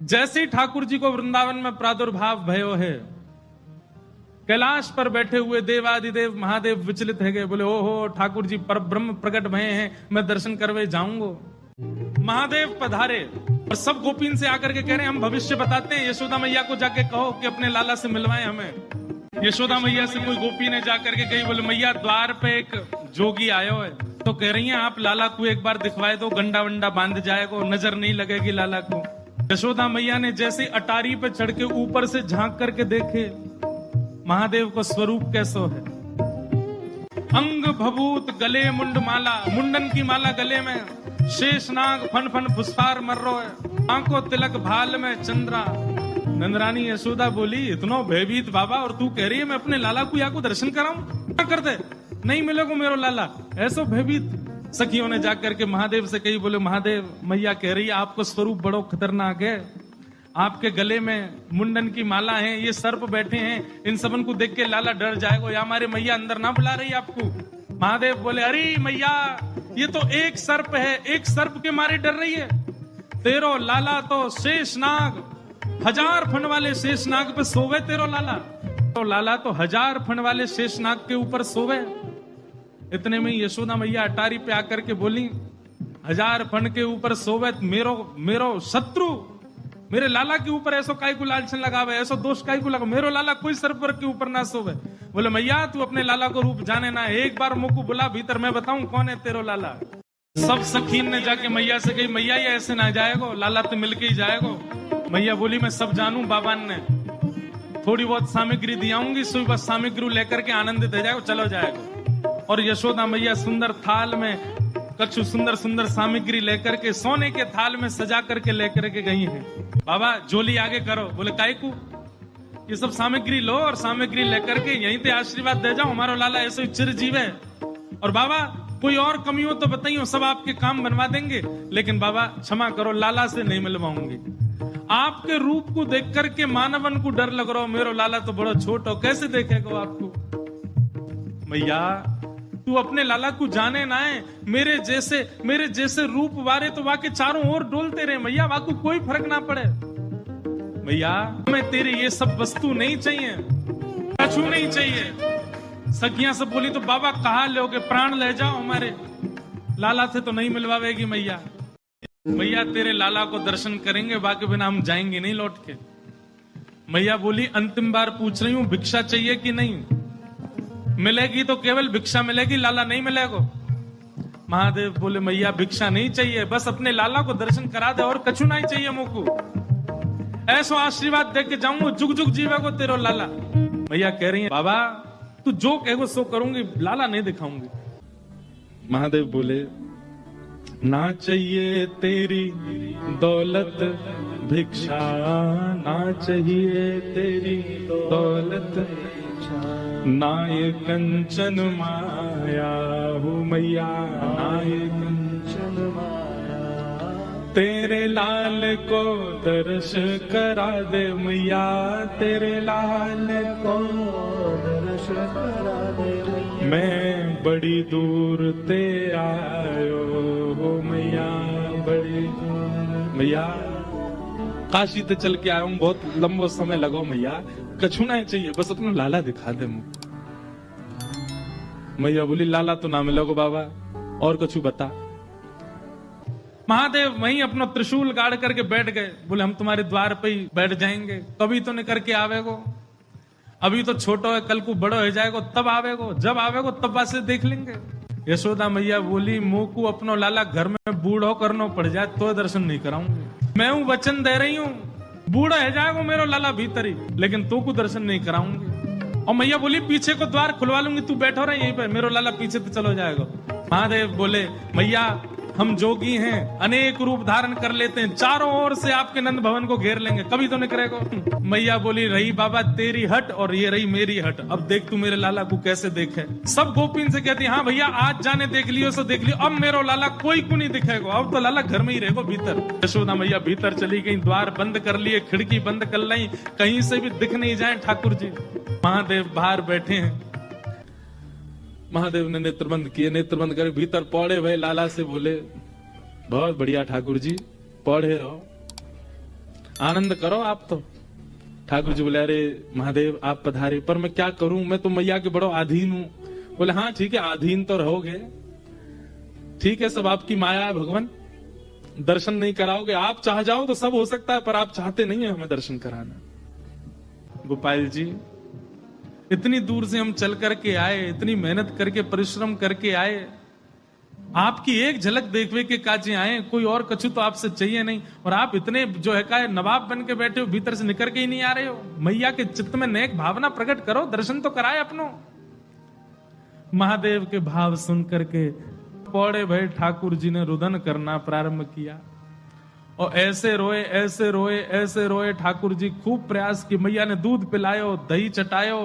जैसे ही ठाकुर जी को वृंदावन में प्रादुर्भाव भयो है, कैलाश पर बैठे हुए देवादिदेव महादेव विचलित है गए, बोले ओहो ठाकुर जी पर ब्रह्म प्रकट भये हैं, मैं दर्शन करवे जाऊंगा। महादेव पधारे और सब गोपीन से आकर के कह रहे हैं हम भविष्य बताते हैं, यशोदा मैया को जाके कहो कि अपने लाला से मिलवाए हमें। यशोदा मैया से कोई गोपी ने जाकर के कही, बोले मैया द्वार पे एक जोगी आयो है, तो कह रही हैं आप लाला को एक बार दिखवाए दो, गंडा वंडा बांध जाएगा, नजर नहीं लगेगी लाला को। यशोदा मैया ने जैसे अटारी पे चढ़ के ऊपर से झांक करके देखे महादेव को स्वरूप कैसो है, अंग भभूत गले मुंड माला, मुंडन की माला गले में, शेषनाग फन फन फुसफार मर्रो है, आंखों तिलक भाल में चंद्रा। नंदरानी यशोदा बोली इतना भयभीत बाबा, और तू कह रही है मैं अपने लाला को या को दर्शन कराऊं, क्या कर दे, नहीं मिलेगा मेरो लाला, ऐसो भयभीत। सखियों ने जाकर के महादेव से कही, बोले महादेव मैया कह रही है आपको स्वरूप बड़ो खतरनाक है, आपके गले में मुंडन की माला है, ये सर्प बैठे हैं, इन सबन को देख के लाला डर जाएगा, या हमारे मैया अंदर ना बुला रही आपको। महादेव बोले अरे मैया ये तो एक सर्प है, एक सर्प के मारे डर रही है, तेरो लाला तो शेषनाग, 1000 फण वाले शेषनाग पे सोवे तेरो लाला, तो लाला तो 1000 फण वाले शेषनाग के ऊपर सोवे। इतने में यशोदा मैया अटारी पे आकर के बोली 1000 फण के ऊपर सोवे मेरो शत्रु, मेरे लाला के ऊपर ऐसो काय को लालचन लगावे, ऐसो दोष काय को लगा, मेरो लाला कोई सर्पर के ऊपर ना सोवे। बोले मैया तू अपने लाला को रूप जाने ना, एक बार मुझको बुला भीतर, मैं बताऊं कौन है तेरो लाला। सब सखीन ने जाके मैया से कही मैया ये ऐसे ना जाएगो, लाला तो मिलके ही जाएगो। मैया बोली मैं सब जानू, बाबा ने थोड़ी बहुत सामग्री दियाऊंगी, सुई बस सामग्री लेकर के आनंदित हो जाएगो, चलो जाएगो। और यशोदा मैया सुंदर थाल में कछु सुंदर सुंदर सामग्री लेकर के सोने के थाल में सजा करके लेकर के गई हैं। बाबा जोली आगे करो, बोले काय को, ये सब सामग्री लो और सामग्री लेकर के यहीं पे आशीर्वाद दे जाओ, हमारा लाला ऐसे चिरजीव है। और बाबा कोई और कमी हो तो बताइए, सब आपके काम बनवा देंगे, लेकिन बाबा क्षमा करो लाला से नहीं मिलवाऊंगी। आपके रूप को देख करके मानवन को डर लग रहा हो, मेरो लाला तो बड़ा छोट हो, कैसे देखेगा आपको। मैया तू अपने लाला को जाने ना है, मेरे जैसे रूप वारे तो वाके चारों ओर डोलते रहे मैया, वाको कोई फर्क ना पड़े। मैया हमें तेरे ये सब वस्तु नहीं चाहिए, कछु नहीं चाहिए। सखियां सब बोली तो बाबा कहा लोगे, प्राण ले जाओ हमारे, लाला से तो नहीं मिलवावेगी मैया। मैया तेरे लाला को दर्शन करेंगे, बाकी बिना हम जाएंगे नहीं लौट के। मैया बोली अंतिम बार पूछ रही हूं भिक्षा चाहिए कि नहीं, मिलेगी तो केवल भिक्षा मिलेगी, लाला नहीं मिलेगा। महादेव बोले मैया भिक्षा नहीं चाहिए, बस अपने लाला को दर्शन करा दे और कछु नहीं चाहिए मुझको, ऐसो आशीर्वाद दे के जाऊंगा, जुग जुग जीवेगो तेरो लाला। मैया कह रही है बाबा तू जो कहेगो सो करूंगी, लाला नहीं दिखाऊंगी। महादेव बोले ना चाहिए तेरी दौलत भिक्षा, ना चाहिए तेरी दौलत ना ये कंचन माया हो मैया, ना ये कंचन माया, तेरे लाल को दर्श करा दे मैया, तेरे लाल को दर्श करा दे। मैं बड़ी दूर ते आयो हो मैया, बड़ी दूर मैया, काशी ते चल के आया हूं, बहुत लंबो समय लगो मैया, कछु नहीं चाहिए, बस अपना लाला दिखा दे मुझे। मैया बोली लाला तो ना मिलोगे बाबा, और कछु बता। महादेव वहीं अपना त्रिशूल गाड़ करके बैठ गए, बोले हम तुम्हारे द्वार पे ही बैठ जाएंगे, कभी तो नहीं करके आवेगो, अभी तो छोटो है, कल को बड़ो हो जाएगो तब आवेगो, जब आवेगो तब बात देख लेंगे। यशोदा मैया बोली मुंह को अपनो लाला घर में बूढ़ो करना पड़ जाए तो दर्शन नहीं कराऊंगी, मैं हूं वचन दे रही हूं, बूढ़ा है जाएगा मेरो लाला भीतर ही, लेकिन तो को दर्शन नहीं कराऊंगी। और मैया बोली पीछे को द्वार खुलवा लूंगी, तू बैठो रहे यहीं पर, मेरो लाला पीछे तो चलो जाएगा। महादेव बोले मैया हम जोगी हैं, अनेक रूप धारण कर लेते हैं, चारों ओर से आपके नंद भवन को घेर लेंगे, कभी तो नहीं करेगा। मैया बोली रही बाबा तेरी हट और ये रही मेरी हट, अब देख तू मेरे लाला को कैसे देखे। सब गोपीन से कहती हाँ भैया आज जाने देख लियो सो देख लियो, अब मेरो लाला कोई को नहीं दिखेगा, अब तो लाला घर में ही रहेगा भीतर। यशोदा मैया भीतर चली गई, द्वार बंद कर लिए, खिड़की बंद कर ली, कहीं से भी दिख नहीं जाए ठाकुर जी। महादेव बाहर बैठे हैं, महादेव ने नेत्र बंद किए, नेत्र बंद कर भीतर पौड़े भय लाला से बोले बहुत बढ़िया ठाकुर जी पौड़े रहो। आनंद करो आप तो। ठाकुर जी बोले, अरे महादेव आप पधारे, पर मैं क्या करूं, मैं तो मैया के बड़ो अधीन हूं। बोले हाँ ठीक है, अधीन तो रहोगे, ठीक है, सब आपकी माया है भगवान, दर्शन नहीं कराओगे, आप चाह जाओ तो सब हो सकता है, पर आप चाहते नहीं है हमें दर्शन कराना। गोपाल जी इतनी दूर से हम चल करके आए, इतनी मेहनत करके परिश्रम करके आए, आपकी एक झलक देखवे के काजे आए, कोई और कछु तो आपसे चाहिए नहीं, और आप इतने जो है का नवाब बन के बैठे हो, भीतर से निकल के ही नहीं आ रहे हो। मैया के चित्त में नेक भावना प्रकट करो, दर्शन तो कराए अपनो। महादेव के भाव सुन करके पौड़े भय ठाकुर जी ने रुदन करना प्रारंभ किया, और ऐसे रोए ऐसे रोए ऐसे रोए। ठाकुर जी खूब प्रयास की, मैया ने दूध पिलायो, दही चटायो,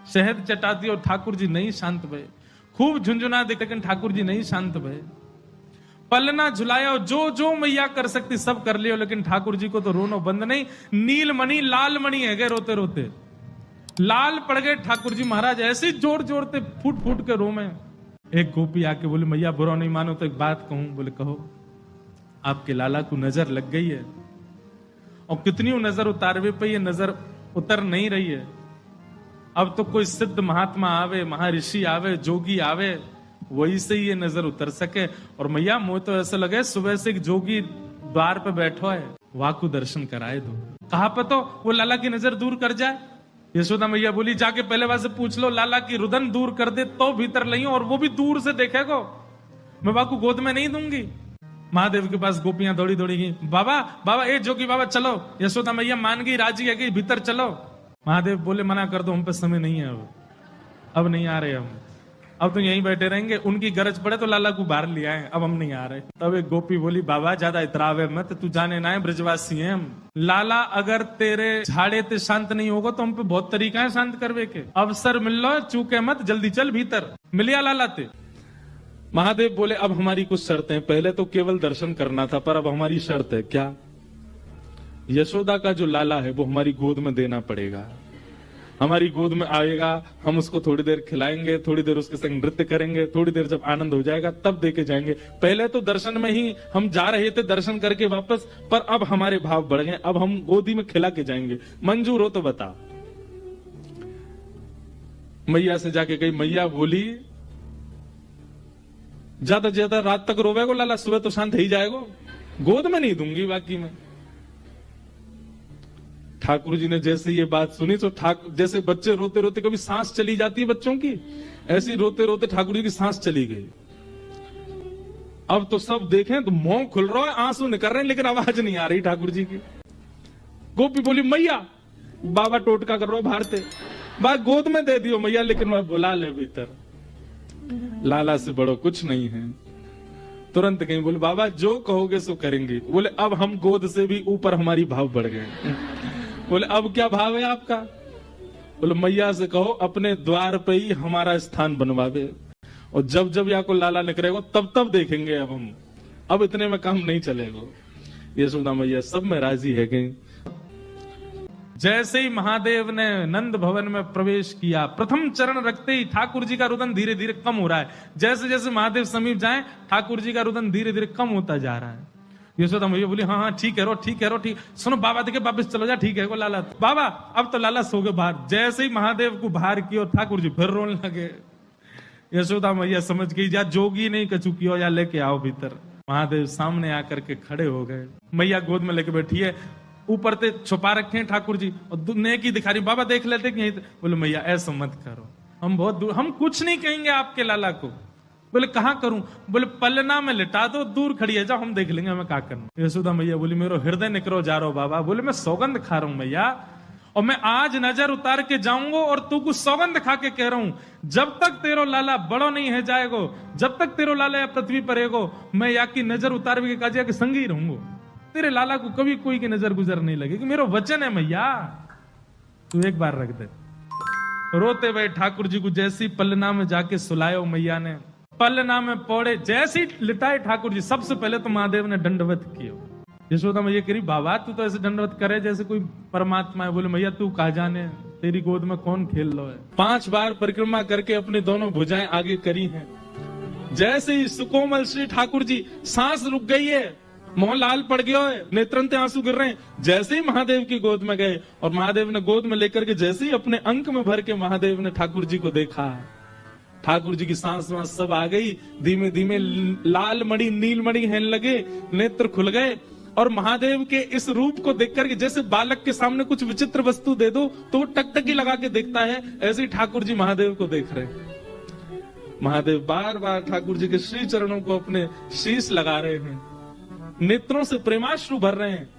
शहद चटा दियो, ठाकुर जी नहीं शांत भये। खूब झुंझुना दे, लेकिन ठाकुर जी नहीं शांत भये। पलना झुलायो, जो जो मैया कर सकती सब कर लियो, लेकिन ठाकुर जी को तो रोनो बंद नहीं। नीलमणि लाल मणि है गए रोते रोते, लाल पड़ गए ठाकुर जी महाराज, ऐसे जोर जोरते फूट फूट के रो में। एक गोपी आके बोले, मैया बुरा नहीं मानो तो एक बात कहूं। बोले कहो। आपके लाला को नजर लग गई है, और कितनी नजर उतारवे पे ये नजर उतर नहीं रही है। अब तो कोई सिद्ध महात्मा आवे, महर्षि आवे, जोगी आवे, वही से ये नजर उतर सके। और मैया मुझे तो ऐसा लगे सुबह से एक जोगी द्वार पे बैठो है, वहां को दर्शन कराए दो। कहां पे तो वो लाला की नजर दूर कर जाए। यशोदा मैया बोली, जाके पहले वहां से पूछ लो, लाला की रुदन दूर कर दे तो भीतर लइयो, और वो भी दूर से देखेगो, मैं बाबा को गोद में नहीं दूंगी। महादेव के पास गोपियां दौड़ी दौड़ी गई, बाबा बाबा ए जोगी बाबा चलो। यशोदा मैया मान गई, राजी है कि भीतर चलो। महादेव बोले, मना कर दो, हम पे समय नहीं है, अब नहीं आ रहे हम, अब तो यहीं बैठे रहेंगे, उनकी गरज पड़े तो लाला को बाहर ले आए, अब हम नहीं आ रहे। तब एक गोपी बोली, बाबा ज्यादा इतरावे मत, तू जाने ना है ब्रजवासी हैं हम। लाला अगर तेरे झाड़े ते शांत नहीं होगा तो हम पे बहुत तरीका है शांत करवे के। अवसर मिल लो, चूके मत, जल्दी चल भीतर। मिलिया लाला ते। महादेव बोले, अब हमारी कुछ शर्तें, पहले तो केवल दर्शन करना था, पर अब हमारी शर्त है। क्या? यशोदा का जो लाला है वो हमारी गोद में देना पड़ेगा। हमारी गोद में आएगा, हम उसको थोड़ी देर खिलाएंगे, थोड़ी देर उसके संग नृत्य करेंगे, थोड़ी देर जब आनंद हो जाएगा तब देके जाएंगे। पहले तो दर्शन में ही हम जा रहे थे, दर्शन करके वापस, पर अब हमारे भाव बढ़ गए, अब हम गोदी में खिला के जाएंगे। मंजूर हो तो बता। मैया से जाके गई, मैया बोली, ज्यादा ज्यादा रात तक रोवेगो लाला, सुबह तो शांत ही जाएगो, गोद में नहीं दूंगी बाकी में। ठाकुर जी ने जैसे ये बात सुनी तो जैसे बच्चे रोते रोते कभी सांस चली जाती है बच्चों की, ऐसी रोते रोते ठाकुर जी की सांस चली गई। अब तो सब देखें तो मुंह खुल रहा है, आंसू निकल रहे हैं, लेकिन आवाज नहीं आ रही ठाकुर जी की। गोपी बोली, मैया, बाबा टोटका कर रहा बाहर से, बात गोद में दे दियो मैया, लेकिन मैं बुला ले भीतर, लाला से बड़ो कुछ नहीं है। तुरंत कहीं बोले, बाबा जो कहोगे सो करेंगे। बोले, अब हम गोद से भी ऊपर हमारी भाव बढ़ गए। बोले, अब क्या भाव है आपका? बोले, मैया से कहो अपने द्वार पे ही हमारा स्थान बनवावे, और जब जब या को लाला निकलेगा तब तब देखेंगे अब हम, अब इतने में काम नहीं चलेगा। यशोदा मैया सब में राजी है गई। जैसे ही महादेव ने नंद भवन में प्रवेश किया, प्रथम चरण रखते ही ठाकुर जी का रुदन धीरे धीरे कम हो रहा है। जैसे जैसे महादेव समीप जाएं, ठाकुर जी का रुदन धीरे धीरे कम होता जा रहा है। यशोदा मैया बोली, हाँ हाँ ठीक है रो, ठीक है रो, ठीक। सुनो बाबा देखे वापस चलो जा, ठीक है वो लाला, बाबा अब तो लाला सो गए बाहर। जैसे ही महादेव को बाहर किया, ठाकुर जी फिर रोने लगे। यशोदा मैया समझ गई, जा जोगी नहीं कछु कियो, या लेके आओ भीतर। महादेव सामने आकर के खड़े हो गए, मैया गोद में लेके बैठी है, ऊपर से छुपा रखे हैं ठाकुर जी, और नेकी दिखा रही, बाबा देख लेते कि बोले, मैया ऐसा मत करो, हम बहुत दूर, हम कुछ नहीं कहेंगे आपके लाला को। बोले, कहां करूं? बोले, पलना में लिटा दो, दूर खड़ी है, जाओ हम देख लेंगे हमें क्या करना। यशोदा मैया बोली, मेरा हृदय निकरो जा रहा हो बाबा। बोले, मैं सौगंध खा रहा हूं मैया, और मैं आज नजर उतार के जाऊंगा, और तू कुछ सौगंध खा के कह रहा हूं, जब तक तेरो लाला बड़ो नहीं है जाएगो, जब तक तेरो लाला पृथ्वी पर रहेगो, मैं या की नजर उतार के काजिया के संग ही रहूंगा, तेरे लाला को कभी कोई की नजर गुजर नहीं लगेगी, मेरा वचन है मैया, तू एक बार रख दे। रोते हुए ठाकुर जी को जैसी पलना में जाके सुलायो मैया ने, पलना में पौड़े जैसी लिटाए ठाकुर जी, सबसे पहले तो महादेव ने दंडवत किया। यशोदा मैया कह रही, बाबा तू तो ऐसे दंडवत करे जैसे कोई परमात्मा है। बोले, मैया तू कहा जाने, तेरी गोद में कौन खेल लो है। 5 बार परिक्रमा करके अपनी दोनों भुजाएं आगे करी हैं। जैसे ही सुकोमल श्री ठाकुर जी, सांस रुक गई है, मोहन लाल पड़ गया है, नेत्रंते आंसू गिर रहे हैं। जैसे ही महादेव की गोद में गए और महादेव ने गोद में लेकर के जैसे ही अपने अंक में भर के महादेव ने ठाकुर जी को देखा, ठाकुर जी की सांस वांस सब आ गई, धीमे धीमे लाल मणि नील मणि हेन लगे, नेत्र खुल गए। और महादेव के इस रूप को देख करके जैसे बालक के सामने कुछ विचित्र वस्तु दे दो तो वो टकटकी लगा के देखता है, ऐसे ही ठाकुर जी महादेव को देख रहे हैं। महादेव बार बार ठाकुर जी के श्री चरणों को अपने शीश लगा रहे हैं, नेत्रों से प्रेमाश्रु भर रहे हैं,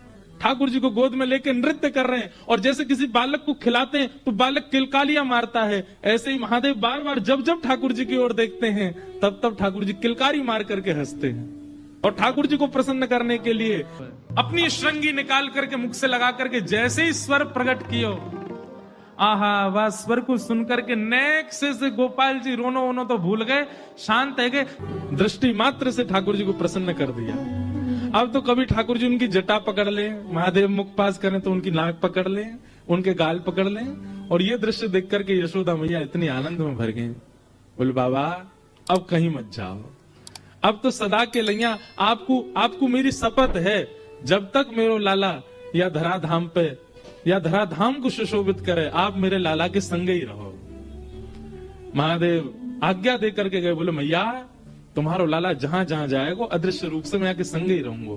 ठाकुर जी को गोद में लेकर नृत्य कर रहे हैं। और जैसे किसी बालक को खिलाते हैं तो बालक किलकालियां मारता है, ऐसे ही महादेव बार बार जब जब ठाकुर जी की ओर देखते हैं तब तब ठाकुर जी किलकारी मार करके हंसते हैं। और ठाकुर जी को प्रसन्न करने के लिए अपनी श्रृंगी निकाल करके मुख से लगा करके जैसे ही स्वर प्रकट कियो, आहा, वह स्वर को सुनकर के नेक से गोपाल जी रोनो वोनो तो भूल गए, शांत है गए, दृष्टि मात्र से ठाकुर जी को प्रसन्न कर दिया। अब तो कभी ठाकुर जी उनकी जटा पकड़ ले, महादेव मुख पास करें तो उनकी नाक पकड़ ले, उनके गाल पकड़ ले। और ये दृश्य देख करके यशोदा मैया इतनी आनंद में भर गई, बोले बाबा अब कहीं मत जाओ, अब तो सदा के लैया आपको मेरी शपथ है, जब तक मेरो लाला या धराधाम पे या धराधाम को सुशोभित करे आप मेरे लाला के संग ही रहो। महादेव आज्ञा दे करके गए, बोले मैया तुम्हारो लाला जहां जहां जाएगा अदृश्य रूप से मैं आके संग ही रहूंगा।